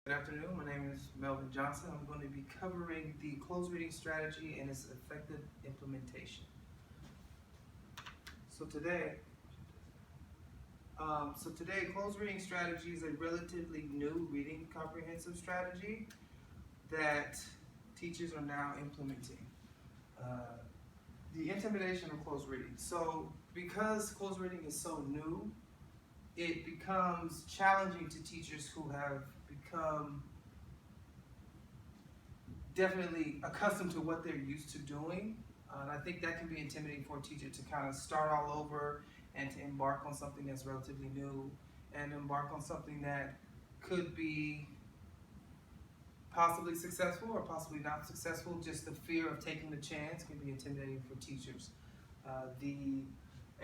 Good afternoon. My name is Melvin Johnson. I'm going to be covering the closed reading strategy and its effective implementation. So today, closed reading strategy is a relatively new reading comprehensive strategy that teachers are now implementing. The intimidation of closed reading. So because closed reading is so new, it becomes challenging to teachers who have become definitely accustomed to what they're used to doing. And I think that can be intimidating for a teacher to kind of start all over and to embark on something that's relatively new and embark on something that could be possibly successful or possibly not successful. Just the fear of taking the chance can be intimidating for teachers. The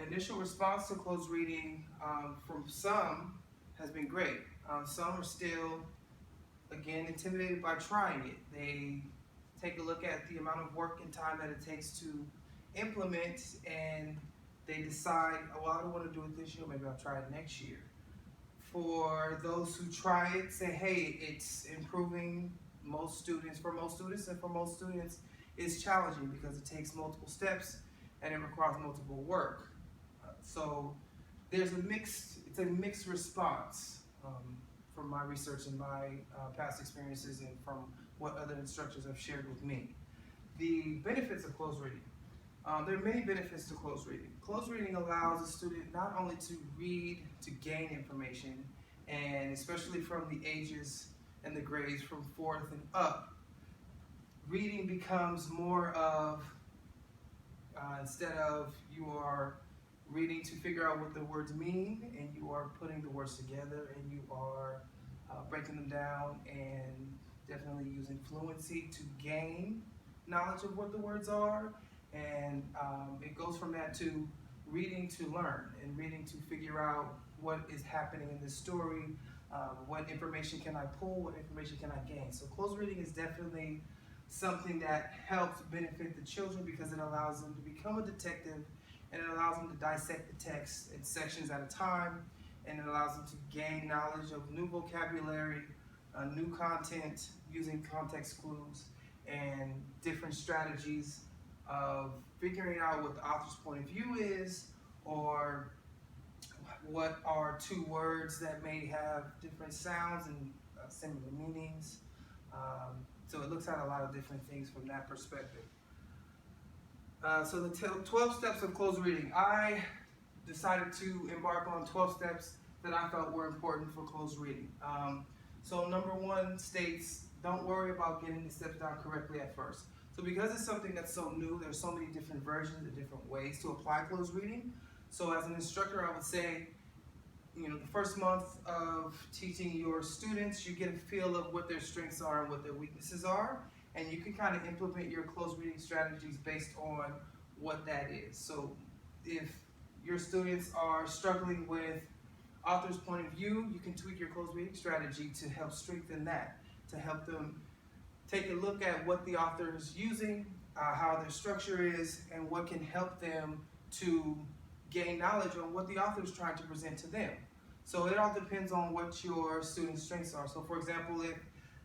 initial response to closed reading from some has been great. Some are still, again, intimidated by trying it. They take a look at the amount of work and time that it takes to implement, and they decide, oh, well, I don't want to do it this year, maybe I'll try it next year. For those who try it, say, hey, it's improving for most students, it's challenging because it takes multiple steps and it requires multiple work. So it's a mixed response from my research and my past experiences and from what other instructors have shared with me. The benefits of closed reading. There are many benefits to closed reading. Closed reading allows a student not only to read to gain information, and especially from the ages and the grades from 4th and up, reading becomes more of, instead of you are reading to figure out what the words mean, and you are putting the words together, and you are breaking them down, and definitely using fluency to gain knowledge of what the words are. And it goes from that to reading to learn and reading to figure out what is happening in this story, what information can I pull, what information can I gain. So closed reading is definitely something that helps benefit the children because it allows them to become a detective, and it allows them to dissect the text in sections at a time, and it allows them to gain knowledge of new vocabulary, new content, using context clues, and different strategies of figuring out what the author's point of view is, or what are two words that may have different sounds and similar meanings. So it looks at a lot of different things from that perspective. So the 12 steps of closed reading. I decided to embark on 12 steps that I felt were important for closed reading. So number 1 states, don't worry about getting the steps down correctly at first. So because it's something that's so new, there's so many different versions and different ways to apply closed reading. So as an instructor, I would say, the first month of teaching your students, you get a feel of what their strengths are and what their weaknesses are, and you can kind of implement your closed reading strategies based on what that is. So if your students are struggling with author's point of view, you can tweak your closed reading strategy to help strengthen that, to help them take a look at what the author is using, how their structure is, and what can help them to gain knowledge on what the author is trying to present to them. So it all depends on what your students' strengths are. So for example, if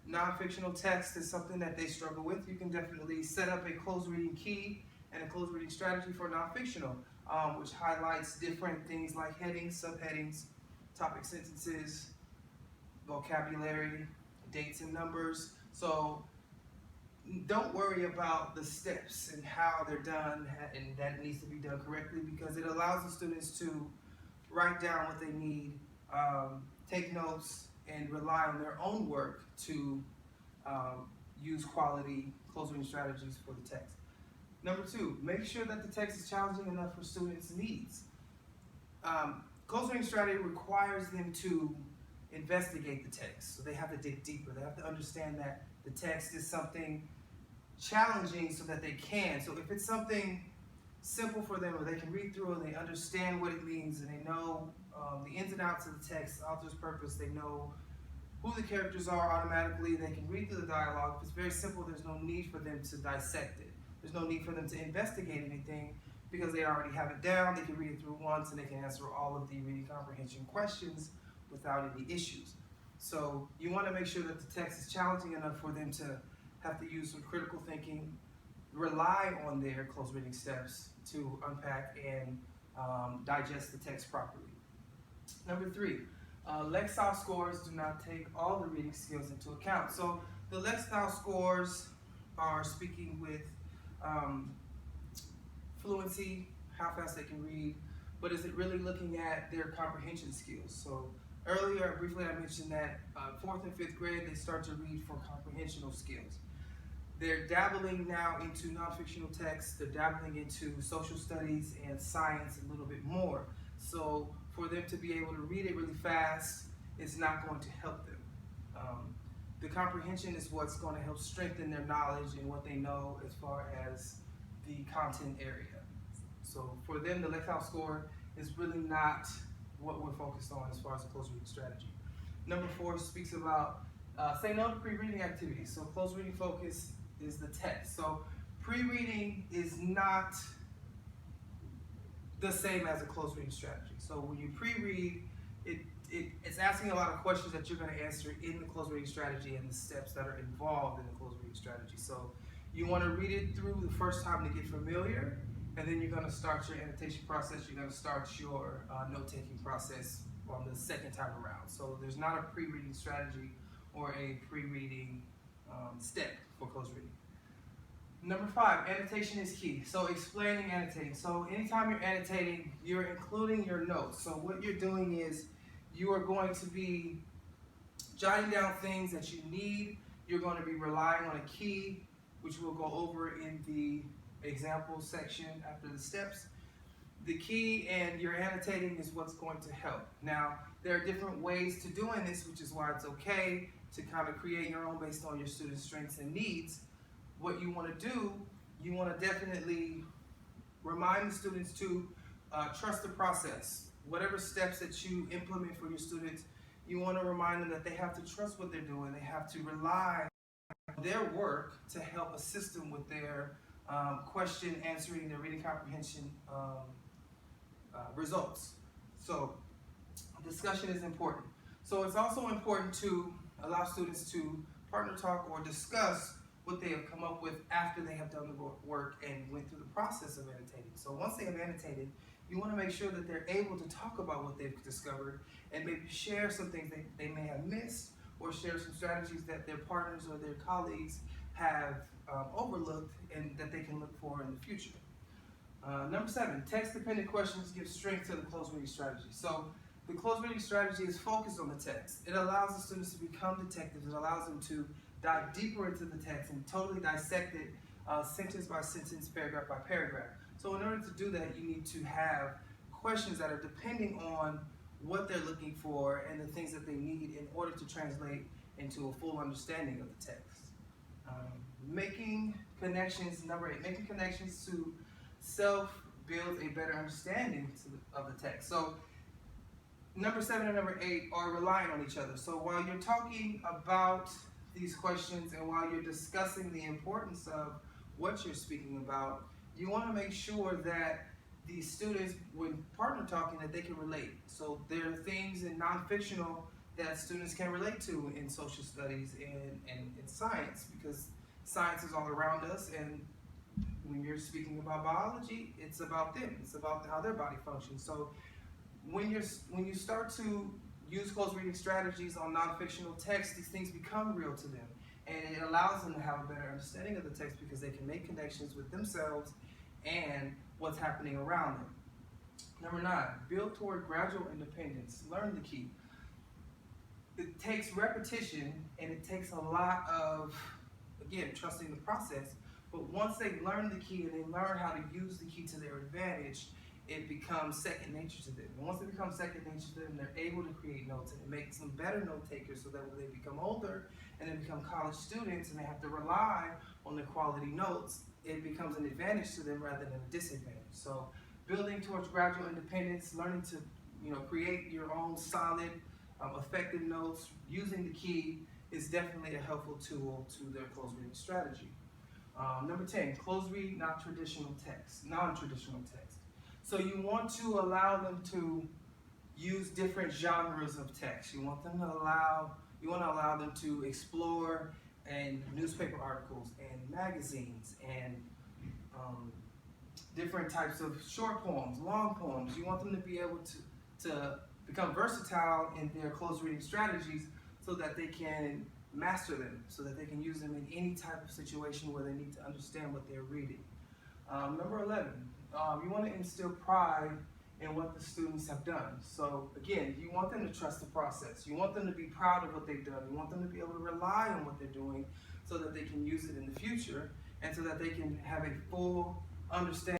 non-fictional text is something that they struggle with, you can definitely set up a closed reading key and a closed reading strategy for non-fictional, which highlights different things like headings, subheadings, topic sentences, vocabulary, dates and numbers. So don't worry about the steps and how they're done, and that it needs to be done correctly, because it allows the students to write down what they need, take notes, and rely on their own work to use quality closed reading strategies for the text. Number 2, make sure that the text is challenging enough for students' needs. Closed reading strategy requires them to investigate the text, so they have to dig deeper. They have to understand that the text is something challenging so that they can. So if it's something simple for them, or they can read through and they understand what it means, and they know the ins and outs of the text, the author's purpose, they know who the characters are automatically, they can read through the dialogue. If it's very simple, there's no need for them to dissect it. There's no need for them to investigate anything because they already have it down. They can read it through once and they can answer all of the reading comprehension questions without any issues. So you want to make sure that the text is challenging enough for them to have to use some critical thinking, rely on their closed reading steps to unpack and digest the text properly. Number 3, Lexile scores do not take all the reading skills into account. So the Lexile scores are speaking with fluency, how fast they can read, but is it really looking at their comprehension skills? So earlier, briefly, I mentioned that 4th and 5th grade, they start to read for comprehensional skills. They're dabbling now into non-fictional texts, they're dabbling into social studies and science a little bit more. So for them to be able to read it really fast is not going to help them. The comprehension is what's going to help strengthen their knowledge and what they know as far as the content area. So for them, the Lexile score is really not what we're focused on as far as the closed reading strategy. Number 4 speaks about say no to pre-reading activities. So closed reading focus is the text. So pre-reading is not the same as a closed reading strategy. So when you pre-read, it's asking a lot of questions that you're going to answer in the closed reading strategy and the steps that are involved in the closed reading strategy. So you want to read it through the first time to get familiar, and then you're going to start your annotation process. You're going to start your note-taking process on the second time around. So there's not a pre-reading strategy or a pre-reading step for closed reading. Number 5, annotation is key. So explaining annotating. So anytime you're annotating, you're including your notes. So what you're doing is you are going to be jotting down things that you need. You're going to be relying on a key, which we'll go over in the example section after the steps. The key and your annotating is what's going to help. Now, there are different ways to doing this, which is why it's okay to kind of create your own based on your students' strengths and needs. What you want to do, you want to definitely remind the students to trust the process. Whatever steps that you implement for your students, you want to remind them that they have to trust what they're doing. They have to rely on their work to help assist them with their question answering, their reading comprehension results. So discussion is important. So it's also important to allow students to partner talk or discuss what they have come up with after they have done the work and went through the process of annotating. So once they have annotated, you want to make sure that they're able to talk about what they've discovered and maybe share some things they may have missed, or share some strategies that their partners or their colleagues have overlooked and that they can look for in the future. Number 7, text-dependent questions give strength to the closed reading strategy. So the closed reading strategy is focused on the text. It allows the students to become detectives. It allows them to dive deeper into the text and totally dissect it sentence by sentence, paragraph by paragraph. So in order to do that, you need to have questions that are depending on what they're looking for and the things that they need in order to translate into a full understanding of the text. Making connections, number 8, making connections to self builds a better understanding of the text. So number 7 and number 8 are relying on each other. So while you're talking about these questions and while you're discussing the importance of what you're speaking about, you want to make sure that the students, when partner talking, that they can relate. So there are things in non-fictional that students can relate to in social studies and in science, because science is all around us, and when you're speaking about biology, it's about them. It's about how their body functions. So when you start to use closed reading strategies on non-fictional text, these things become real to them, and it allows them to have a better understanding of the text because they can make connections with themselves and what's happening around them. Number 9, build toward gradual independence. Learn the key. It takes repetition and it takes a lot of, again, trusting the process, but once they learn the key and they learn how to use the key to their advantage, it becomes second nature to them. And once it becomes second nature to them, they're able to create notes, and it makes them better note takers, so that when they become older and they become college students and they have to rely on their quality notes, it becomes an advantage to them rather than a disadvantage. So building towards gradual independence, learning to create your own solid, effective notes, using the key is definitely a helpful tool to their closed reading strategy. Number 10, closed read non-traditional text. So you want to allow them to use different genres of text. You want them to allow You want to allow them to explore in newspaper articles and magazines and different types of short poems, long poems. You want them to be able to become versatile in their closed reading strategies so that they can master them, so that they can use them in any type of situation where they need to understand what they're reading. Number 11, you want to instill pride in what the students have done. So again, you want them to trust the process. You want them to be proud of what they've done. You want them to be able to rely on what they're doing so that they can use it in the future and so that they can have a full understanding